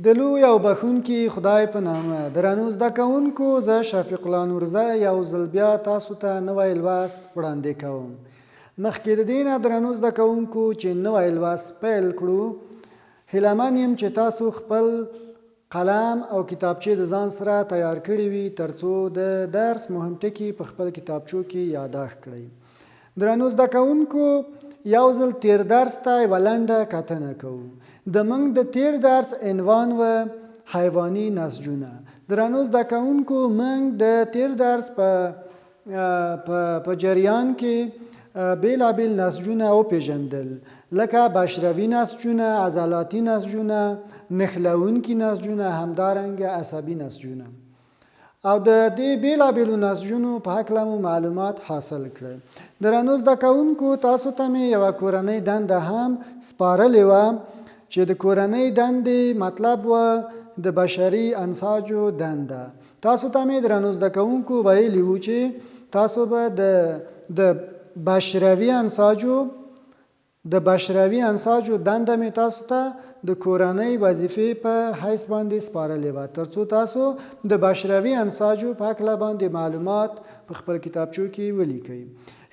د لوی او بخښونکي خدای په نامه درنو زده کوونکو، زه شفیق الله نورزی یو ځل بیا تاسو ته نوی لوست وړاندې کوم. مخکې د دې نه درنو زده کوونکو چې نوی لوست پیل کړو، هیله من یم چې تاسو خپل قلم او کتابچې د ځان سره تیار کړي وي ترڅو د درس مهم ټکي په خپل کتابچو کې یاداښت کړئ. درنو زده کوونکو، یو ځل تیر درس ته یوه لنډه کتنه کوو. د موږ د تیر درس عنوان و حیواني نسجونه. درنو زده کوونکو، موږ د تیر درس په جریان کې بیلابیل نسجونه وپېژندل، لکه بشروي نسجونه، عضلاتي نسجونه، نښلوونکي نسجونه، همدارنګه عصبي نسجونه. او د دې بیلابیلو نسجونو په هکله مو معلومات حاصل کړل. درنو زده کوونکو، تاسو ته مې یوه کورنۍ دنده هم سپارلې وه چې د کورنۍ دندې مطلب و د بشري انساجو دنده. تاسو ته مې درنو زده کوونکو ویلي وو چې تاسو به د بشروي انساجو دنده مې تاسو ته د کورنۍ وظیفې په حیث باندې سپارلې وه ترڅو تاسو د بشروي انساجو په هکله باندې معلومات په خپل کتابچو کې ولیکئ.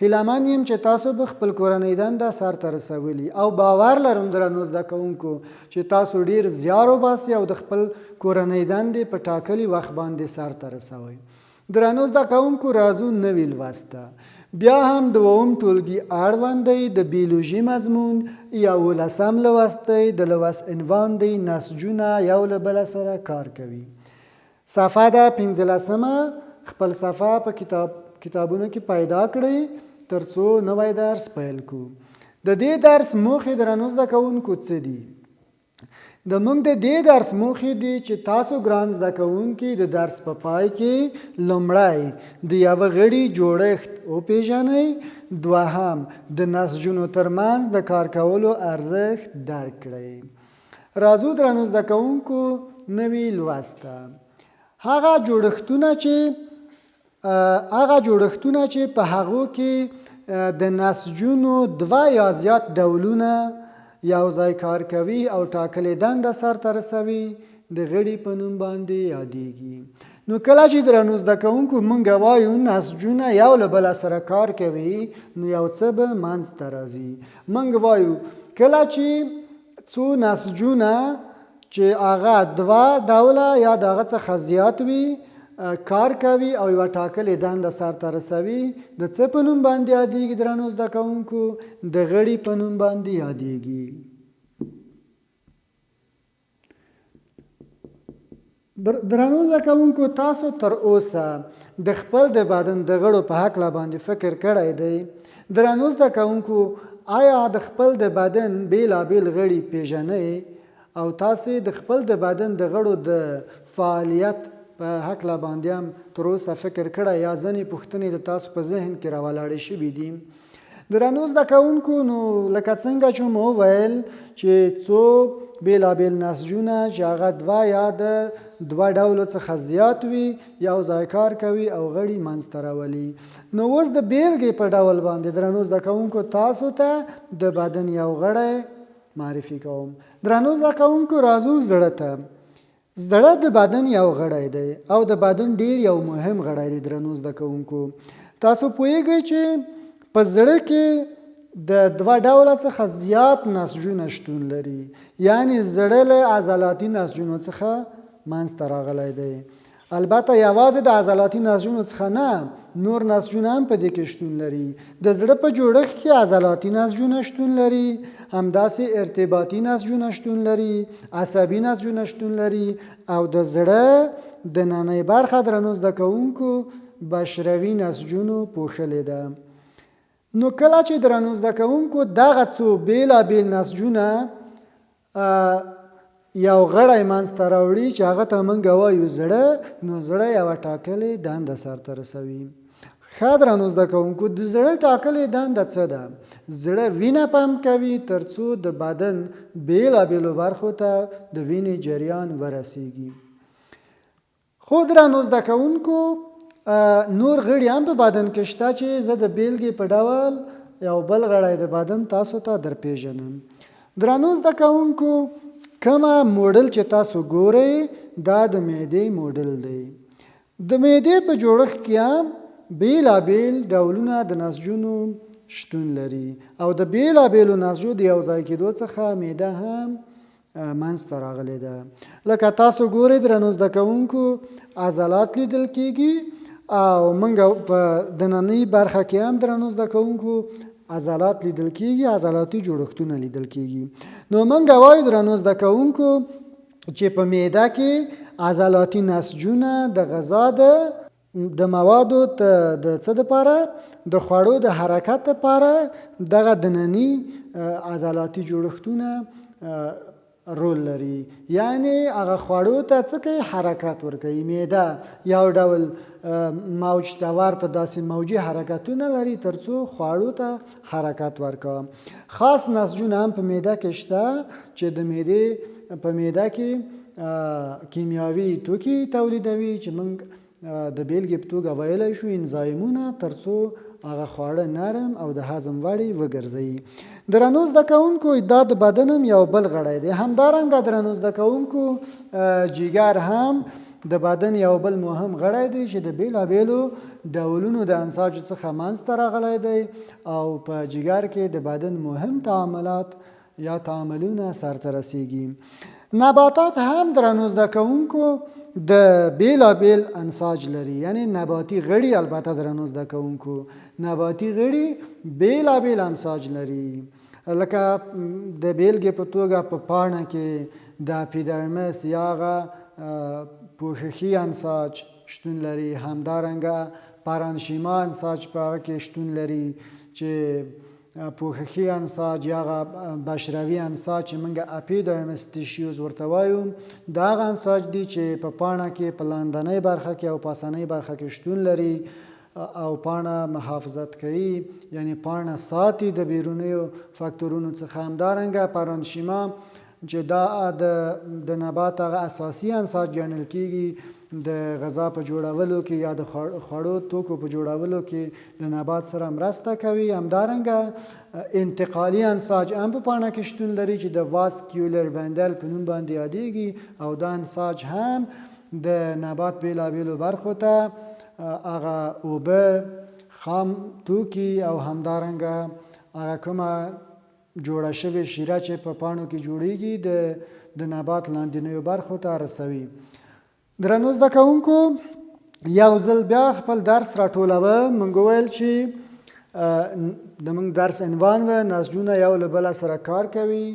هیله من یم چې تاسو به خپل کورنۍ دنده سرته رسولي او باور لرم درنو زده کوونکو چې تاسو ډیر زیار وباسئ او د خپل کورنۍ دندې په ټاکلي وخت باندې سرته رسوئ. درنو زده کوونکو، راځو نوي لوست ته. بیا هم د اووم ټولګي اړوند دی، د بیولوژی مضمون یولسم لوست دی. د لوست عنوان دی نسجونه یو له بله سره کار کوي. صفحه ده 15. خپل صفحه په کتابونو کې پیدا کړئ ترڅو نوی درس پیل کړو. د دې درس موخې درنو زده کوونکو څه دي؟ د موږ د دې درس موخې دي چې تاسو ګران زده کوونکي د درس په پای کې لومړی د یوه غړي جوړښت وپېژنئ، دوهم د نسجونو ترمنځ د کار کولو ارزښت درک کړئ. راځو درنو زده کوونکو نوي لوست ته. هغه جوړښتونه چې په هغو کې د نسجونو دوه یا زیات ډولونه یو ځای کار کوي او ټاکلې دنده سرته رسوي د غړي په نوم باندې یادیږي. نو کله چې درنو زده کوونکو موږ وایو نسجونه یو له بله سره کار کوي، نو یو څه به منځته راځي. موږ وایو کله چې څو نسجونه چې هغه دوه ډوله یا د هغه څخه زیات وي کار کوي او یوه ټاکلې دنده سرته رسوي، د څه په نوم باندې یادیږي درنو زده کوونکو؟ د غړي په نوم باندې یادیږي. درنو زده کوونکو، تاسو تر اوسه د خپل د بدن د غړو په هکله باندې فکر کړی دی؟ درنو زده کوونکو، آیا د خپل د بدن بیلابیل غړي پیژنئ او تاسو د خپل د بدن د غړو د فعالیت په هکله باندې هم تر اوسه فکر کړی یا ځینې پوښتنې د تاسو په ذهن کې راولاړې شوي دي؟ درنو زده کوونکو، نو لکه څنګه چې مو وویل چې څو بیلابیل نسجونه چې هغه دوه یا د دوه ډولو څخه زیات وي یو ځای کار کوي او غړي منځته راولي. نو اوس د بیلګې په ډول باندې درنو زده کوونکو تاسو ته د بدن یو غړی معرفي کوم. درنو زده کوونکو، راځو زړه ته. زړه د بدن یو غړی دی او د بدن ډیر یو مهم غړی دی. درنو زده کوونکو، تاسو پوهیږئ چې په زړه کې د دوه ډوله څخه زیات نسجونه شتون لري، یعنی زړه له عضلاتي نسجونو څخه منځته راغلی دی. البته یوازې د عضلاتي نسجونو څخه نه، نور نسجونه هم په دې کې شتون لري. د زړه په جوړښت کې عضلاتي نسجونه شتون لري، همداسې ارتباطي نسجونه شتون لري، عصبي نسجونه شتون لري او د زړه د ننۍ برخه درنو زده کوونکو بشروي نسجونو پوښلې ده. نو کله چې درنو زده کوونکو دغه څو بیلابیل نسجونه یو غړی منځته راوړي چې هغه ته موږ وایو زړه، نو زړه یوه ټاکلې دنده سرته رسوي. ښه درنو زده کوونکو، د زړه ټاکلې دنده څه ده؟ زړه وینه پمپ کوي ترڅو د بدن بیلابیلو برخو ته د وینې جریان ورسیږي. خو درنو زده کوونکو، نور غړي هم په بدن کې شته چې زه د بیلګې په ډول یو بل غړی د بدن تاسو ته درپېژنم. درنو زده کوونکو، کومه موډل چې تاسو ګورئ دا د معدې موډل دی. د معدې په جوړښت کې هم بیلابیل ډولونه د نسجونو شتون لري او د بیلابیلو نسجو د یو ځای کېدو څخه معده هم منځته راغلې ده. لکه تاسو ګورئ درنو زده کوونکو عضلات لیدل کېږي او موږ په دننۍ برخه کې هم درنو زده کوونکو عضلات لیدل کېږي، عضلاتي جوړښتونه لیدل کېږي. نو موږ وایو درنو زده کوونکو چې په معده کې عضلاتي نسجونه د غذا د موادو د څه دپاره د خوړو د حرکت لپاره دغه دنني عضلاتي جوړښتونه رول لري. یعنی هغه خوړو ته څه کوي؟ حرکت ورکوي. معده یو ډول موج ته ورته داسې موجي حرکتونه لري تر څو خوړو ته حرکت ورکوي. خاص نسجونه هم په معده کې شته چې د معدې په معده کې کیمیاوي توکي تولیدوي چې موږ د بیلګې په توګه ویلی شو انزایمونه تر څو هغه خواړه نرم او د هضم وړ وګرځوي. درنو زده کوونکو دا د بدن هم یو بل غړی دی. همدارنګه درنو زده کوونکو جگر هم د بدن یو بل مهم غړی دی چې د بیلابیلو ډولونو د انساجو څخه منځته راغلی دی او په جگر کې د بدن مهم تعاملات یا تعاملونه سرته رسیږي. نباتات هم درنو زده کوونکو د بیلابیل انساج لري. یعنی نباتی غړي البته درنو زده کوونکو نباتی غړي بیلابیل انساج لري. لکه د بیلګې په توګه په پاڼه کې د اپیډرمس یا هغه پوښښي انساج شتون لري. همدارنګه پارانشیما انساج په هغه کې شتون لري چې پوښښي انساج یا هغه بشروي انساج چې موږ اپیډرمس ټیشیوز ورته وایو دا هغه انساج دی چې په پاڼه کې په لاندنۍ برخه کې او پاسنۍ برخه کې شتون لري او پاڼه محافظت کوي، یعنی پاڼه ساتي د بیرونیو فاکتورونو څخه. همدارنګه پارانشیما چې دا د نبات هغه اساسي انساج ګڼل کېږي د غذا په جوړولو کې یا د خوړو توکو په جوړولو کې د نبات سره مرسته کوي. همدارنګه انتقالي انساج هم په پاڼه کې شتون لري چې د واسکیولر بندل په نوم باندې یادیږي او دا انساج هم د نبات بیلابیلو برخو ته هغه اوبه، خام توکي او همدارنګه هغه کومه جوړه شوې شیره چې په پاڼو کې جوړیږي د نبات لاندنیو برخو ته رسوي. درنو زده کوونکو یو ځل بیا خپل درس راټولوه. موږ وویل چې د موږ درس عنوان و نسجونه یو له بله سره کار کوي.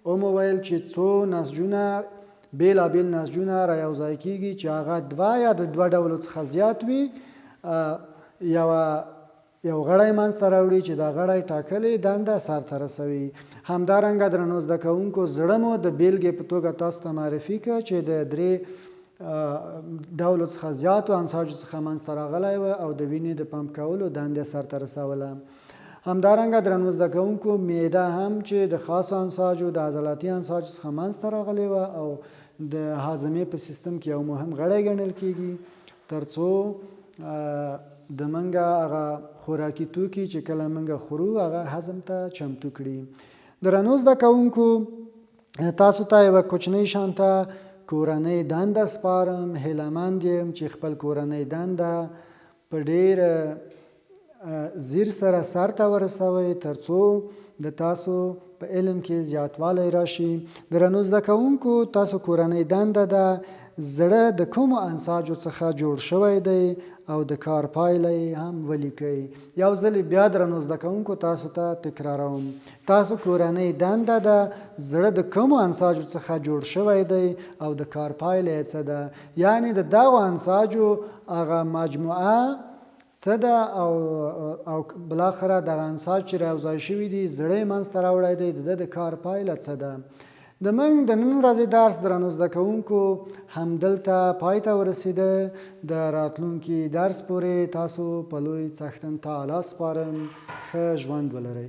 مو ویل چې څو نسجونه بیلابیل نسجونه را یو ځای کېږي چې هغه دوه یا د دوه ډولو څخه زیات وي. یو غړی منځته راوړي چې دا غړی ټاکلې دنده سرته رسوي. همدارنګه درنو زده کوونکو زړه مو د بیلګې په توګه تاسو ته معرفي کړه چې د درې ډولو څخه زیاتو انساجو څخه منځته راغلی و او د وینې د پمپ کولو دندې سرته رسوله. همدارنګه درنو زده کوونکو معده هم چې د خاصو انساجو د عضلاتي انساجو څخه منځته راغلی و او د هاضمې په سیستم کې یو مهم غړی ګڼل کېږي تر څو د منګه هغه خوراکي توکي چې کله منګه خورو هغه هضم ته چمتو کړي. درنو زده کوونکو تاسو ته یوه کوچنۍ شانته کورنۍ دنده سپارم. هیلهمند یم چې خپل کورنۍ دنده په ډېر زیر سره سرته ورسوئ تر څو د تاسو په علم کې زیاتوالی راشي. درنو زده کوونکو تاسو کورنۍ دنده ده زړه د کومو انساجو څخه جوړ شوی دی او د کار پایله هم ولیکئ. یو ځل بیا درنو زده کوونکو تاسو ته تکراروم. تاسو کورنۍ دنده ده زړه د کومو انساجو څخه جوړ شوی دی او د کار پایله څه ده. یعنی د دغو انساجو هغه مجموعه څه ده او بالاخره دغه انساج چې راوځای شوي دي زړه یې منځته راوړی دی د کار پایله څه ده. د موږ د نن ورځې درس درنو زده کوونکو همدلته پای ته ورسېده. د راتلونکي درس پورې تاسو په لوی څښتن تعالی سپارم. ښه ژوند ولرئ.